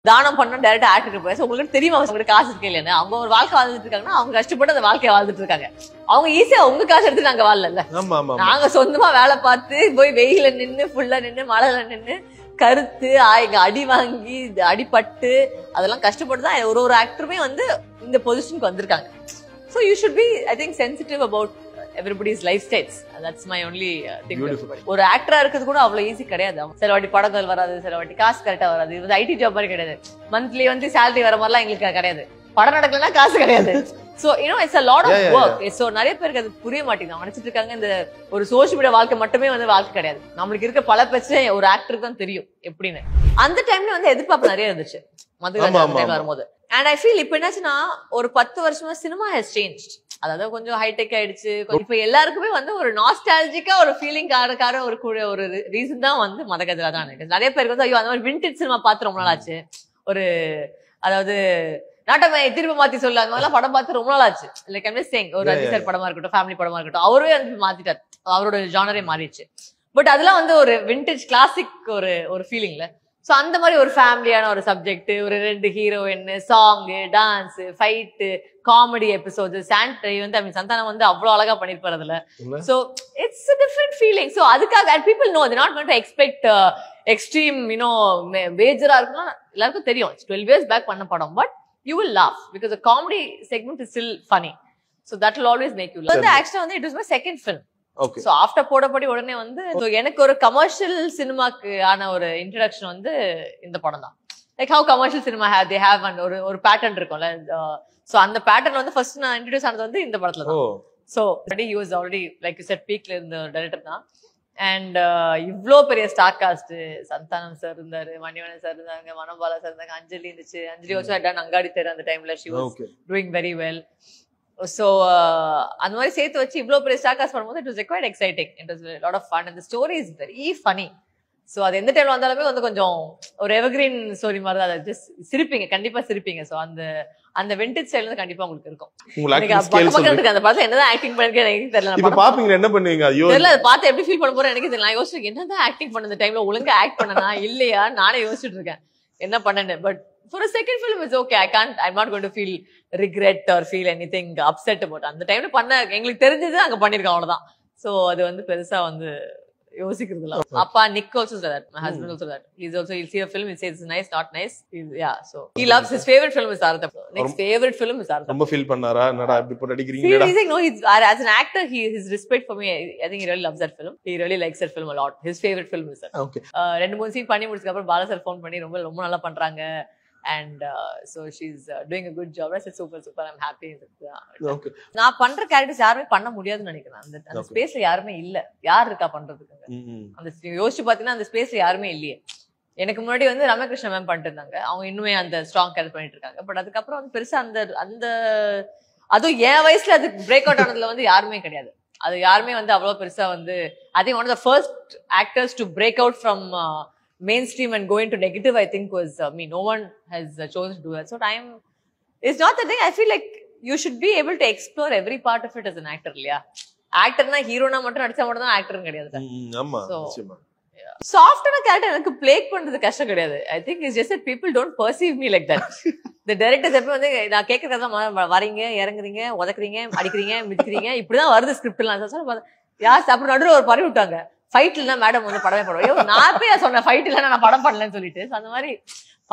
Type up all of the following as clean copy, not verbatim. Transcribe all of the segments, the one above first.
தானம் பண்ணா டைரக்டா ஆக்டருக்கு போய் உங்களுக்கு தெரியுமா உங்களுக்கு காசு இருக்கு இல்லையா? அவங்க ஒரு வாழ்க்கை வாழ்ந்துட்டு இருக்காங்கன்னா அவங்க கஷ்டப்பட்டு அந்த வாழ்க்கையை வாழ்ந்துட்டு இருக்காங்க. அவங்க ஈஸியா உங்க காசு எடுத்து நாங்க வாழல. நாங்க சொந்தமா வேலை பார்த்து போய் வெயில நின்னு ஃபுல்லா நின்னு மழையில நின்னு கருத்து அடி வாங்கி அடிபட்டு அதெல்லாம் கஷ்டப்பட்டு தான் ஒரு ஆக்டருமே வந்து இந்த பொசிஷனுக்கு வந்திருக்காங்க. So you should be, I think, sensitive about everybody's lifestyles. That's my only thing. ஒரு ஆக்டரா இருக்கிறது கூட அவ்வளவு ஈஸி கிடையாது. சில வாட்டி படங்கள் வராது, சில வாட்டி காசு கரெக்டா வராது. இது ஐடி ஜாப் மாதிரி கிடையாது. மந்த்லி வந்து சேலரி வர மாதிரிலாம் எங்களுக்கு கிடையாது. படம் நடக்கலன்னா காசு கிடையாது. So you know, it's a lot of work. So நிறைய பேருக்கு அது புரிய மாட்டேங்குது. நினைச்சிட்டு இருக்காங்க இந்த ஒரு சோஷியல் மீடியா வாழ்க்கை மட்டுமே வந்து வாழ்க்கை கிடையாது. நம்மளுக்கு இருக்க பல பிரச்சனை ஒரு ஆக்டருக்கு தான் தெரியும் எப்படின்னு. அந்த டைம்ல வந்து எதிர்பார்ப்பு நிறைய இருந்துச்சு மதுரை வரும்போது. And I feel இப்ப என்னாச்சுன்னா ஒரு 10 வருஷமா சினிமா has changed. அதாவது கொஞ்சம் ஹைடெக் ஆயிடுச்சு. இப்ப எல்லாருக்குமே வந்து ஒரு நாஸ்டாலஜிக்கா ஒரு ஃபீலிங் கார ஒரு ரீசன் தான் வந்து மதகஜலா தான் இருக்கு. நிறைய பேருக்கு வந்து ஐயோ அந்த மாதிரி விண்டேஜ் சினிமா பார்த்து ரொம்ப நாள் ஆச்சு. ஒரு அதாவது நாட்டமை திரும்ப மாத்தி சொல்லு அந்த மாதிரிலாம் படம் பார்த்து ரொம்ப நாள் ஆச்சு. லைக் ஐம் ஜஸ்ட் சேயிங் ஒரு ரஜினி சார் படமா இருக்கட்டும், ஃபேமிலி படமா இருக்கட்டும், அவரே வந்து மாத்திட்டார். அவரோட ஜானரே மாறிடுச்சு. பட் அதெல்லாம் வந்து ஒரு விண்டேஜ் கிளாசிக் ஒரு ஃபீலிங்ல. சோ அந்த மாதிரி ஒரு ஃபேமிலியான ஒரு சப்ஜெக்ட், ஒரு 2 heroine, song, dance, fight, comedy episode, சாண்டை வந்து சந்தானம் வந்து அவ்வளவு அழகா பண்ணிருப்பாரு அதுல. So it's a different feeling. So அதுக்காக and people know they're not going to expect extreme, you know, major இருக்கும்னா எல்லாருக்கும் தெரியும். 12 years back பண்ண படம், but you will laugh because the comedy segment is still funny. So that will always make you laugh. So actually வந்து it was my second film. Okay. So after போடப்படி உடனே வந்து எனக்கு ஒரு கமர்ஷியல் சினிமாக்கு ஆன ஒரு இன்ட்ரோடக்ஷன் வந்து இந்த படம் தான். Like how commercial cinema they have and ஒரு பேட்டர்ன் இருக்கும்ல. சோ அந்த பேட்டர்ன் வந்து ஃபர்ஸ்ட் நான் இன்ட்ரோடியூஸ் ஆனது வந்து இந்த படத்துல தான். So he was already like you said பீக்ல இருந்த ஒரு டைரக்டர் தான். அண்ட் இவ்ளோ பெரிய ஸ்டார் காஸ்ட், சந்தானம் சார் இருந்தாரு, மணிவண்ணன் சார் இருந்தாங்க, மனோபாலா சார் இருந்தாங்க, அஞ்சலி இருந்துச்சு. அஞ்சலி also had done அங்காடி தேர் அந்த டைம்ல. she was doing very well. So அந்த மாதிரி சேர்த்து வச்சு இவ்வளவு பெரிய ஸ்டார் காஸ்ட் பண்ணும்போது it was quite exciting. It was a lot of fun and the story is very funny. So அது எந்த டைம்ல வந்தாலுமே வந்து கொஞ்சம் ஒரு எவர்கிரீன் ஸ்டோரி மாதிரி தான். ஜஸ்ட் சிரிப்பீங்க, கண்டிப்பா சிரிப்பீங்க. சோ அந்த விண்டேஜ் ஸ்டைல் வந்து கண்டிப்பா உங்களுக்கு இருக்கும். அந்த படத்துல என்னதான் ஆக்டிங் பண்ணிருக்கேன் எனக்கு தெரியல. இப்ப பாப்பீங்க என்ன பண்ணுவீங்க? ஐயோ தெரியல, அதை பார்த்து எப்படி ஃபீல் பண்ண போறேன் எனக்கு தெரியல. நான் யோசிச்சிருக்கேன் என்னதான் ஆக்டிங் பண்ண இந்த டைம்ல ஒழுங்கா ஆக்ட் பண்ணனா இல்லையா நானே யோசிச்சுட்டு இருக்கேன் என்ன பண்ணேன்னு. But for a second film it's okay. I'm not going to feel regret or feel anything upset about அந்த டைம்ல பண்ண எங்களுக்கு தெரிஞ்சது அங்க பண்ணிருக்கோம் அவ்வளவுதான். சோ அது வந்து பெருசா வந்து யோசிக்கிறது இல்ல. அப்பா நிக் also said that, my husband also that he'll see a film, he says it's nice, not nice. Yeah, so he loves his favorite film is Sarthak. Next favorite film is Sarthak. ரொம்ப feel பண்ணாரா என்னடா இப்படி போட்டு அடிக்கிறீங்கடா? No, he's as an actor his respect for me, I think he really loves that film. He really likes that film a lot. His favorite film is that. Okay. 2-3 scene பண்ணி முடிச்சதுக்கு அப்புறம் Bala sir phone பண்ணி ரொம்ப நல்லா பண்றாங்க. And so she's doing a good job. I said super I'm happy. Okay. நான் பண்ற characters யாருமே பண்ண முடியாதுன்னு நினைக்கிறேன். அந்த ஸ்பேஸ்ல யாருமே இல்ல. யார் இருக்கா பண்றதுக்கு? அந்த யோசிச்சு பாத்தீங்கன்னா அந்த ஸ்பேஸ்ல யாருமே இல்லையே. எனக்கு முன்னாடி வந்து ரமகிருஷ்ணன் மேம் பண்ணிட்டு இருந்தாங்க. அவங்க இன்னுமே அந்த ஸ்ட்ராங் கேரக்டர் பண்ணிட்டு இருக்காங்க. பட் அதுக்கப்புறம் வந்து பெருசா அந்த அதுவும் என் வயசுல அது பிரேக் அவுட் ஆனதுல வந்து யாருமே கிடையாது. அது யாருமே வந்து அவ்வளவு பெருசா வந்து I think one of the first actors to break out from mainstream and go into negative, I think was me. No one has chosen to do that. So it's not the thing. I feel like you should be able to explore every part of it as an actor. Yeah, actor na hero na mattum nadicha mattum dhaan actor kediyadhu. Amma nichayama soft na character enakku play pandradhu kashtam kediyadhu. I think it's just that people don't perceive me like that. The directors எப்ப வந்து நான் கேக்குறதா வரீங்க, இறங்குறீங்க, உதக்குறீங்க, அடிக்கிறீங்க, மிதிக்கிறீங்க, இப்படிதான் வருது ஸ்கிரிப்ட்ல. நான் சொல்றேன் யாஸ் அப்புறம் நடுவுல ஒரு பறி விட்டாங்க ஃபைட் இல்லைன்னா மேடம் வந்து படமே பண்ணுவோம். நான் போய் சொன்னேன் ஃபைட் இல்லைன்னா நான் படம் பண்ணலன்னு சொல்லிட்டு. அந்த மாதிரி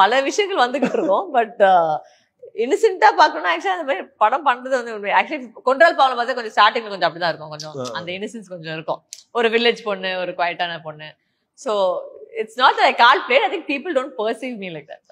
பல விஷயங்கள் வந்துகிட்டு இருக்கோம். பட் இன்னசென்ட்டா பாக்கணும்னா ஆக்சுவலா அந்த மாதிரி படம் பண்றது வந்து ஆக்சுவலி கொன்றால் பாவல பார்த்தா கொஞ்சம் ஸ்டார்டிங்ல கொஞ்சம் அப்படிதான் இருக்கும். கொஞ்சம் அந்த இன்னசென்ஸ் கொஞ்சம் இருக்கும். ஒரு வில்லேஜ் பொண்ணு, ஒரு குவைட்டான பொண்ணு. So it's not that I can't play. I think people don't perceive me like that.